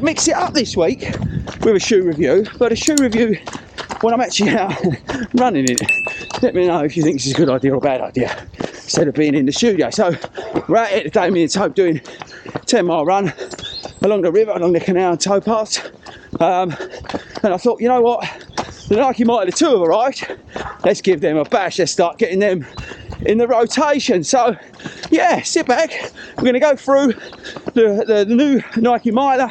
mix it up this week with a shoe review, but a shoe review when I'm actually out running it. Let me know if you think this is a good idea or a bad idea, instead of being in the studio. So we're out here today, me and Tope, doing a 10-mile run along the river, along the canal and towpaths. And I thought, you know what, the Nike Mitre 2 have arrived. Let's give them a bash. Let's start getting them in the rotation. So yeah, sit back. We're going to go through the new Nike Mitre,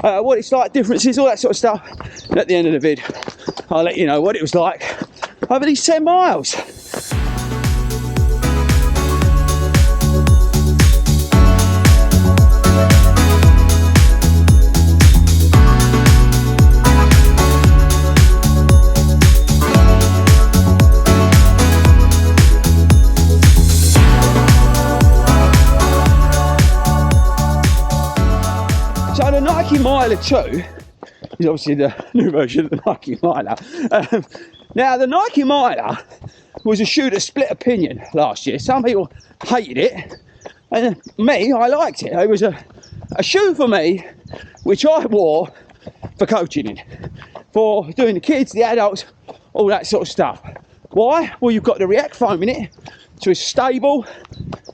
what it's like, differences, all that sort of stuff. And at the end of the vid, I'll let you know what it was like over these 10 miles. So the Nike Mitre 2 is obviously the new version of the Nike Mitre. Now the Nike Mitre was a shoe that split opinion last year. Some people hated it, and me, I liked it. It was a shoe for me, which I wore for coaching in, for doing the kids, the adults, all that sort of stuff. Why? Well, you've got the React foam in it, so it's stable,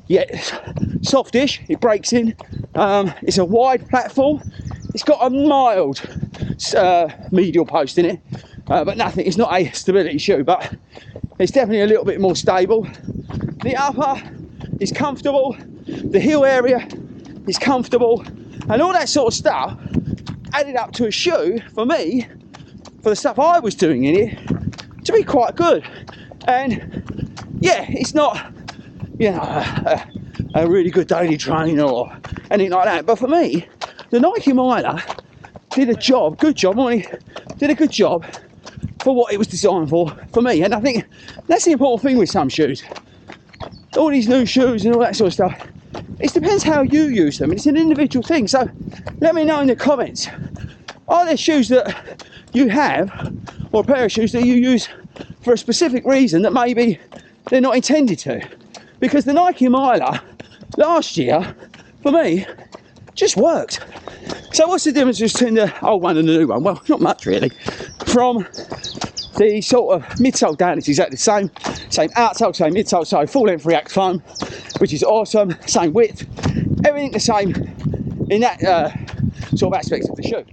yet softish, it breaks in. It's a wide platform. It's got a mild medial post in it, but nothing. It's not a stability shoe, but it's definitely a little bit more stable. The upper is comfortable, the heel area is comfortable, and all that sort of stuff added up to a shoe for me, for the stuff I was doing in it, to be quite good. And yeah, it's not, you know, a really good daily trainer or anything like that, but for me, the Nike Mitre did a good job for what it was designed for me. And I think that's the important thing with some shoes. All these new shoes and all that sort of stuff, it depends how you use them. It's an individual thing. So let me know in the comments, are there shoes that you have, or a pair of shoes that you use for a specific reason that maybe they're not intended to? Because the Nike Mitre last year, for me, just worked. So what's the difference between the old one and the new one? Well, not much really. From the sort of midsole down, it's exactly the same outsole, same midsole, so full length React foam, which is awesome, same width, everything the same in that sort of aspect of the shoe.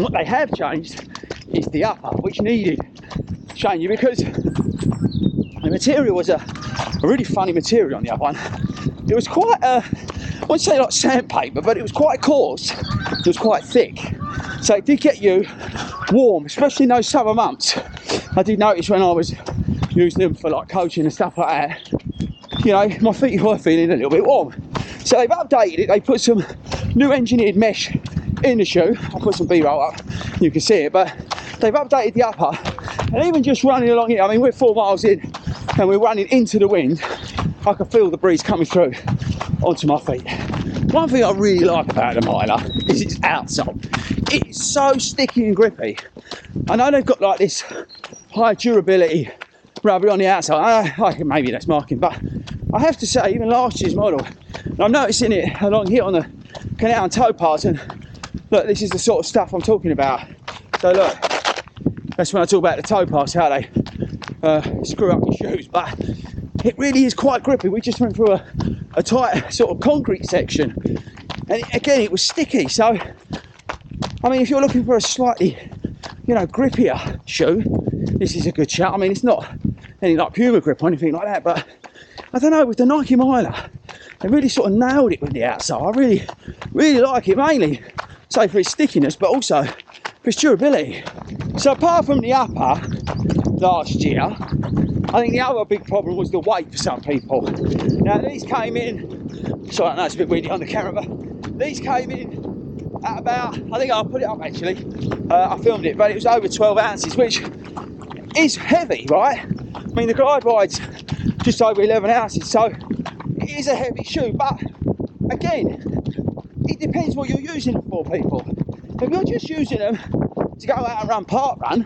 What they have changed is the upper, which needed changing because the material was a really funny material on the other one. It was quite, I wouldn't say like sandpaper, but it was quite coarse. It was quite thick. So it did get you warm, especially in those summer months. I did notice when I was using them for like coaching and stuff like that, you know, my feet were feeling a little bit warm. So they've updated it. They put some new engineered mesh in the shoe. I'll put some B-roll up, you can see it, but they've updated the upper. And even just running along here, I mean, we're 4 miles in and we're running into the wind. I can feel the breeze coming through onto my feet. One thing I really like about the Mitre is its outsole. It's so sticky and grippy. I know they've got like this high durability rubber on the outsole. I think maybe that's marking, but I have to say, even last year's model, and I'm noticing it along here on the canal and towpaths, and look, this is the sort of stuff I'm talking about. So look, that's when I talk about the towpaths, how they screw up your shoes, but it really is quite grippy. We just went through a tight sort of concrete section, and again, it was sticky. So, I mean, if you're looking for a slightly, you know, grippier shoe, this is a good shout. I mean, it's not any like Puma grip or anything like that, but I don't know, with the Nike Mitre, they really sort of nailed it with the outsole. I really like it, mainly, say, for its stickiness, but also for its durability. So apart from the upper last year, I think the other big problem was the weight for some people. Now these came in, sorry I know it's a bit windy on the camera, but these came in at about, I think I'll put it up actually, I filmed it, but it was over 12 ounces, which is heavy, right? I mean, the glide ride's just over 11 ounces, so it is a heavy shoe, but again, it depends what you're using them for, people. If you're just using them to go out and run park run,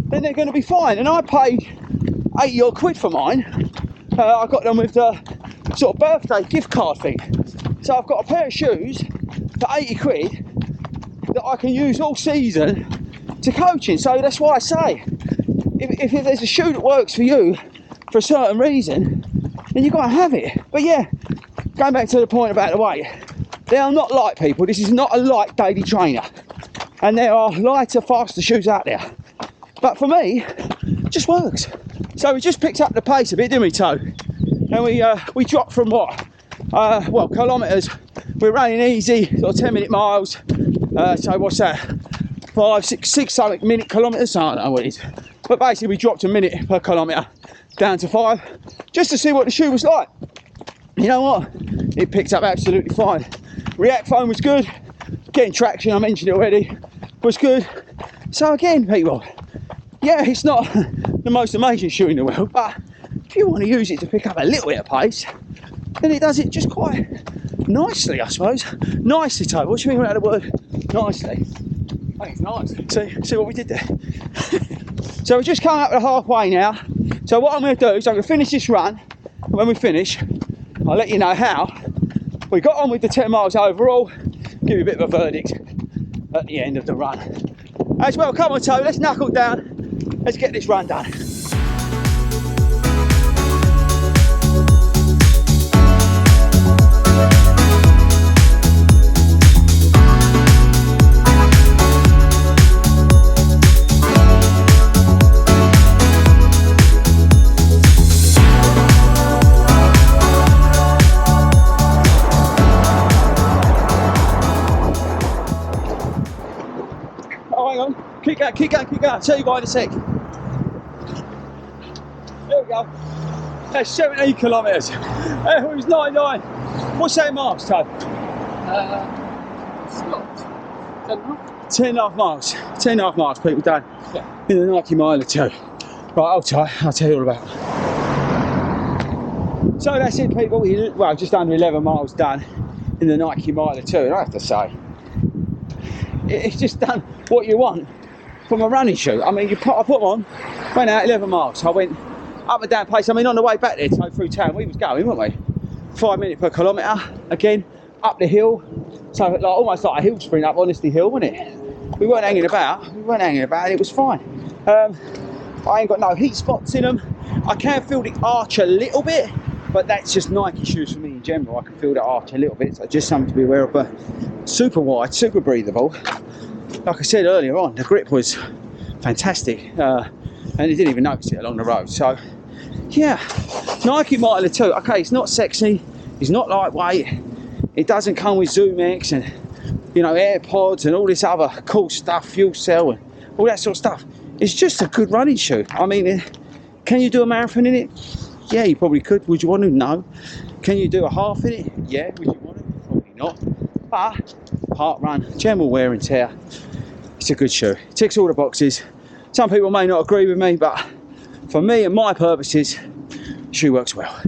then they're going to be fine. And I paid 80 odd quid for mine. I got them with the sort of birthday gift card thing. So I've got a pair of shoes for 80 quid that that I can use all season to coaching. So that's why I say, if there's a shoe that works for you for a certain reason, then you've got to have it. But yeah, going back to the point about the weight, they are not light, people. This is not a light daily trainer. And there are lighter, faster shoes out there. But for me, it just works. So we just picked up the pace a bit, didn't we, Toe? And we dropped from what? Well, kilometres. We're running easy, sort of 10-minute miles. So what's that? 5, 6 something minute kilometres. I don't know what it is. But basically, we dropped a minute per kilometre down to 5, just to see what the shoe was like. You know what? It picked up absolutely fine. React foam was good. Getting traction, I mentioned it already, was good. So again, people, yeah, it's not the most amazing shoe in the world, but if you want to use it to pick up a little bit of pace, then it does it just quite nicely, I suppose. Nicely, Toby. What do you mean about the word nicely? I think it's nice. See what we did there? So we're just coming up to halfway now. So what I'm going to do is I'm going to finish this run, and when we finish, I'll let you know how we got on with the 10 miles overall, give you a bit of a verdict at the end of the run. As well, come on, Toby, let's knuckle down. Let's get this run done. Keep going. I'll tell you why in a sec. There we go. That's 17 kilometres. It was 99. What's that in miles, Todd? It's not 10 and a half miles. 10 and a half miles, people done. Yeah. In the Nike mile or two. Right, I'll tell you all about it. So that's it, people. Well, just under 11 miles done in the Nike mile or two. And I have to say, it's just done what you want from a running shoe. I mean, I put them on, went out 11 miles. I went up and down pace. I mean, on the way back there, so through town, we was going, weren't we? 5 minutes per kilometre. Again, up the hill. So like almost like a hill sprint up Honesty Hill, wasn't it? We weren't hanging about. It was fine. I ain't got no heat spots in them. I can feel the arch a little bit, but that's just Nike shoes for me in general. I can feel the arch a little bit, so just something to be aware of. But super wide, super breathable. Like I said earlier on, the grip was fantastic, and you didn't even notice it along the road. So yeah, Nike Miler 2. Okay, it's not sexy, it's not lightweight, it doesn't come with Zoom X and, you know, AirPods and all this other cool stuff, fuel cell and all that sort of stuff. It's just a good running shoe. I mean, can you do a marathon in it? Yeah, you probably could. Would you want to? No. Can you do a half in it? Yeah. Would you want to? Probably not. But part run, general wear and tear, it's a good shoe. It ticks all the boxes. Some people may not agree with me, but for me and my purposes, the shoe works well.